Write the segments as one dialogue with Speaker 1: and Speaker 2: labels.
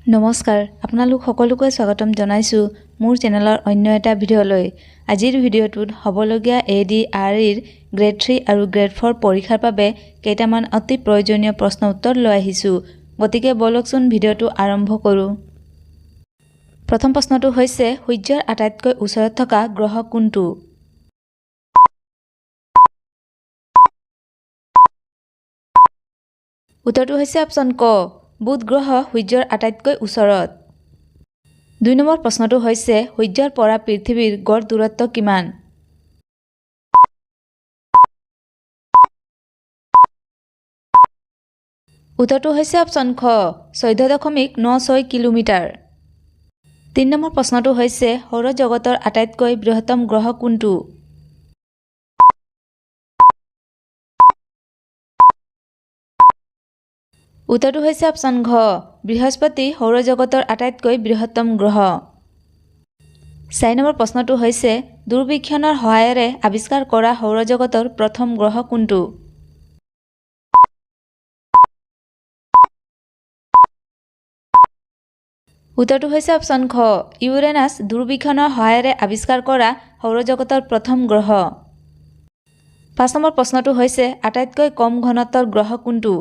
Speaker 1: নমস্কাৰ আপোনালোক সকলোকে স্বাগতম জনাইছো মোৰ চেনেলৰ অন্য এটা ভিডিঅ'লৈ। আজিৰ ভিডিঅ'টোত হ'বলগীয়া ADREৰ গ্ৰেড 3 আৰু গ্ৰেড 4 পৰীক্ষাৰ বাবে কেইটামান অতি প্ৰয়োজনীয় প্ৰশ্ন উত্তৰ লৈ আহিছো। গতিকে বলকচোন ভিডিঅ'টো আৰম্ভ কৰোঁ। প্ৰথম প্ৰশ্নটো হৈছে সূৰ্যৰ আটাইতকৈ ওচৰত থকা গ্ৰহ কোনটো? উত্তৰটো হৈছে অপচন ক, বুধ গ্ৰহ সূৰ্যৰ আটাইতকৈ ওচৰত। ২ নম্বৰ প্ৰশ্নটো হৈছে সূৰ্যৰ পৰা পৃথিৱীৰ গড় দূৰত্ব কিমান? উত্তৰটো হৈছে অপচন খ, 14.96 কিলোমিটাৰ। ৩ নম্বৰ প্ৰশ্নটো হৈছে সৌৰজগতৰ আটাইতকৈ বৃহত্তম গ্ৰহ কোনটো? উত্তৰটো হৈছে অপচন ঘ, বৃহস্পতি সৌৰজগতৰ আটাইতকৈ বৃহত্তম গ্ৰহ। ৪ নম্বৰ প্ৰশ্নটো হৈছে দূৰবীক্ষণৰ সহায়েৰে আৱিষ্কাৰ কৰা সৌৰজগতৰ প্ৰথম গ্ৰহ কোনটো? উত্তৰটো হৈছে অপচন খ, ইউৰেনাছ দূৰবীক্ষণৰ সহায়েৰে আৱিষ্কাৰ কৰা সৌৰজগতৰ প্ৰথম গ্ৰহ। ৫ নম্বৰ প্ৰশ্নটো হৈছে আটাইতকৈ কম ঘনত্বৰ গ্ৰহ কোনটো?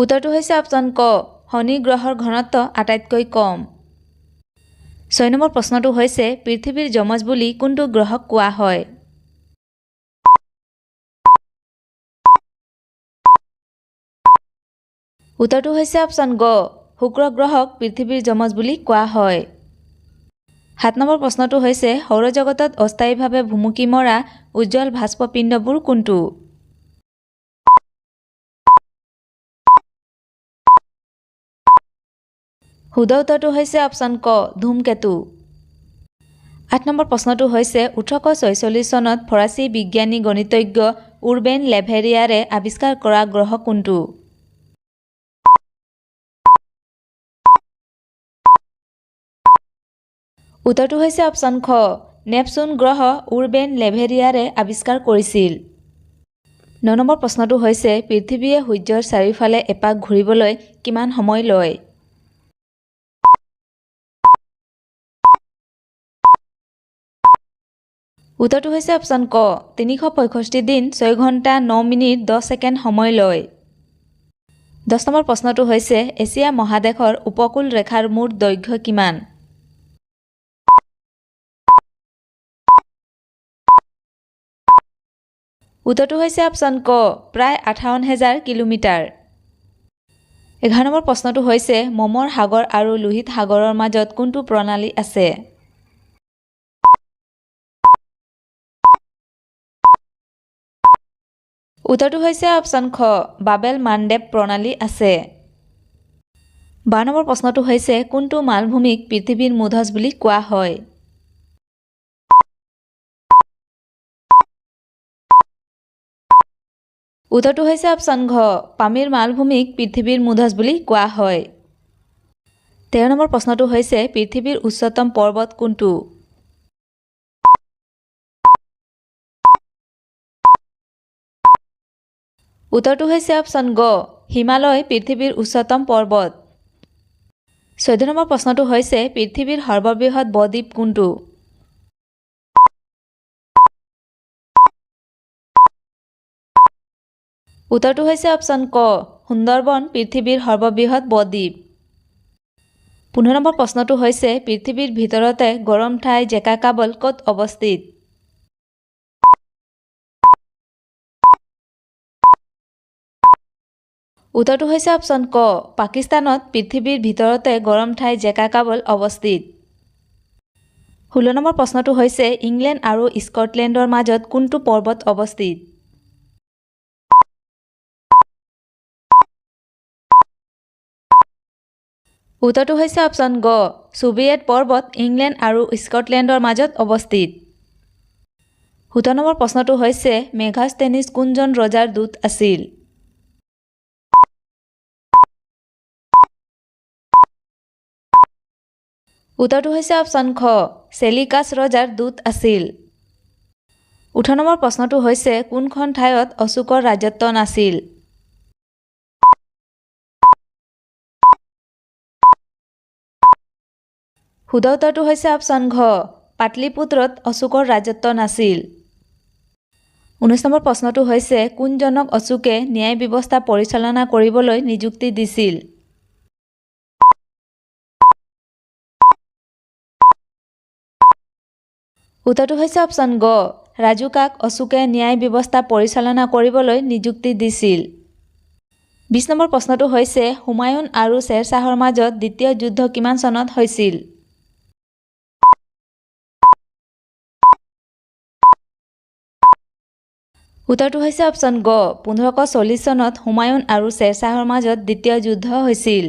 Speaker 1: উত্তৰটো হৈছে অপচন ক, শনি গ্ৰহৰ ঘনত্ব আটাইতকৈ কম। ৬ নম্বৰ প্ৰশ্নটো হৈছে পৃথিৱীৰ যমজ বুলি কোনটো গ্ৰহক কোৱা হয়? উত্তৰটো হৈছে অপচন গ, শুক্ৰ গ্ৰহক পৃথিৱীৰ যমজ বুলি কোৱা হয়। ৭ নম্বৰ প্ৰশ্নটো হৈছে সৌৰজগতত অস্থায়ীভাৱে ভুমুকি মৰা উজ্জ্বল ভাস্পপিণ্ডবোৰ কোনটো? শুদ্ধ উত্তৰটো হৈছে অপচন ক, ধূমকেতু। ৮ নম্বৰ প্ৰশ্নটো হৈছে ১৮৪৬ চনত ফৰাচী বিজ্ঞানী গণিতজ্ঞ উৰবেন লেভেৰিয়াৰে আৱিষ্কাৰ কৰা গ্ৰহ কোনটো? উত্তৰটো হৈছে অপচন খ, নেপচুন গ্ৰহ উৰবেন লেভেৰিয়াৰে আৱিষ্কাৰ কৰিছিল। ৯ নম্বৰ প্ৰশ্নটো হৈছে পৃথিৱীয়ে সূৰ্যৰ চাৰিওফালে এপাক ঘূৰিবলৈ কিমান সময় লয়? উত্তৰটো হৈছে অপচন ক, ৩৬৫ দিন ৬ ঘণ্টা ৯ মিনিট ১০ ছেকেণ্ড সময় লয়। ১০ নম্বৰ প্ৰশ্নটো হৈছে এছিয়া মহাদেশৰ উপকূল ৰেখাৰ মুঠ দৈৰ্ঘ্য কিমান? উত্তৰটো হৈছে অপচন ক, প্ৰায় ৫৮,০০০ কিলোমিটাৰ। ১১ নম্বৰ প্ৰশ্নটো হৈছে মমৰ সাগৰ আৰু লোহিত সাগৰৰ মাজত কোনটো প্ৰণালী আছে? উত্তৰটো হৈছে অপচন খ, বাবেল মানডেব প্ৰণালী আছে। ১২ নম্বৰ প্ৰশ্নটো হৈছে কোনটো মালভূমিক পৃথিৱীৰ মূধচ বুলি কোৱা হয়? উত্তৰটো হৈছে অপচন ঘ, পামিৰ মালভূমিক পৃথিৱীৰ মূধচ বুলি কোৱা হয়। ১৩ নম্বৰ প্ৰশ্নটো হৈছে পৃথিৱীৰ উচ্চতম পৰ্বত কোনটো? উত্তৰটো হৈছে অপচন গ, হিমালয় পৃথিৱীৰ উচ্চতম পৰ্বত। ১৪ নম্বৰ প্ৰশ্নটো হৈছে পৃথিৱীৰ সৰ্ববৃহৎ বদ্বীপ কোনটো? উত্তৰটো হৈছে অপচন ক, সুন্দৰবন পৃথিৱীৰ সৰ্ববৃহৎ বদ্বীপ। ১৫ নম্বৰ প্ৰশ্নটো হৈছে পৃথিৱীৰ ভিতৰতে গৰম ঠাই জেকা কাবল ক'ত অৱস্থিত? উত্তৰটো হৈছে অপচন ক, পাকিস্তানত পৃথিৱীৰ ভিতৰতে গৰম ঠাই জেকা কাবল অৱস্থিত। ১৬ নম্বৰ প্ৰশ্নটো হৈছে ইংলেণ্ড আৰু স্কটলেণ্ডৰ মাজত কোনটো পৰ্বত অৱস্থিত? উত্তৰটো হৈছে অপচন গ, চোভিয়েট পৰ্বত ইংলেণ্ড আৰু স্কটলেণ্ডৰ মাজত অৱস্থিত। ১৭ নম্বৰ প্ৰশ্নটো হৈছে মেগাস্থেনিছ কোনজন ৰজাৰ দূত আছিল? উত্তৰটো হৈছে অপচন খ, চেলিকাছ ৰজাৰ দূত আছিল। 18 নম্বৰ প্ৰশ্নটো হৈছে কোনখন ঠাইত অশোকৰ ৰাজত্ব নাছিল শুদ্ধ উত্তৰটো হৈছে অপশ্যন ঘ পাটলিপুত্ৰত অশোকৰ ৰাজত্ব নাছিল 19 নম্বৰ প্ৰশ্নটো হৈছে কোনজনক অশোকে ন্যায় ব্যৱস্থা পৰিচালনা কৰিবলৈ নিযুক্তি দিছিল উত্তৰটো হৈছে অপশ্যন গ ৰাজুকাক অশোকে ন্যায় ব্যৱস্থা পৰিচালনা কৰিবলৈ নিযুক্তি দিছিল 20 নম্বৰ প্ৰশ্নটো হৈছে হুমায়ুন আৰু শ্বেৰ শ্বাহৰ মাজত দ্বিতীয় যুদ্ধ কিমান চনত হৈছিল উত্তৰটো হৈছে অপশ্যন গ 1540 চনত হুমায়ুন আৰু শ্বেৰ শ্বাহৰ মাজত দ্বিতীয় যুদ্ধ হৈছিল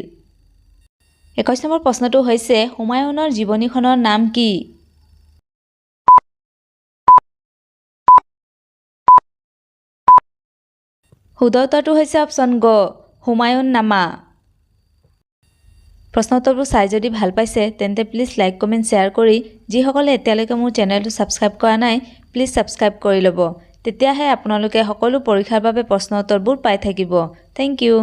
Speaker 1: 21 নম্বৰ প্ৰশ্নটো হৈছে হুমায়ুনৰ জীৱনীখনৰ নাম কি শুদ্ধ উত্তৰটো হৈছে অপশ্যন গ হুমায়ুন নামা প্ৰশ্ন উত্তৰবোৰ চাই যদি ভাল পাইছে তেন্তে প্লিজ লাইক কমেণ্ট শ্বেয়াৰ কৰি যিসকলে এতিয়ালৈকে মোৰ চেনেলটো ছাবস্ক্ৰাইব কৰা নাই প্লিজ ছাবস্ক্ৰাইব কৰি ল'ব তেতিয়াহে আপোনালোকে সকলো পৰীক্ষাৰ বাবে প্ৰশ্ন উত্তৰবোৰ পাই থাকিব থেংক ইউ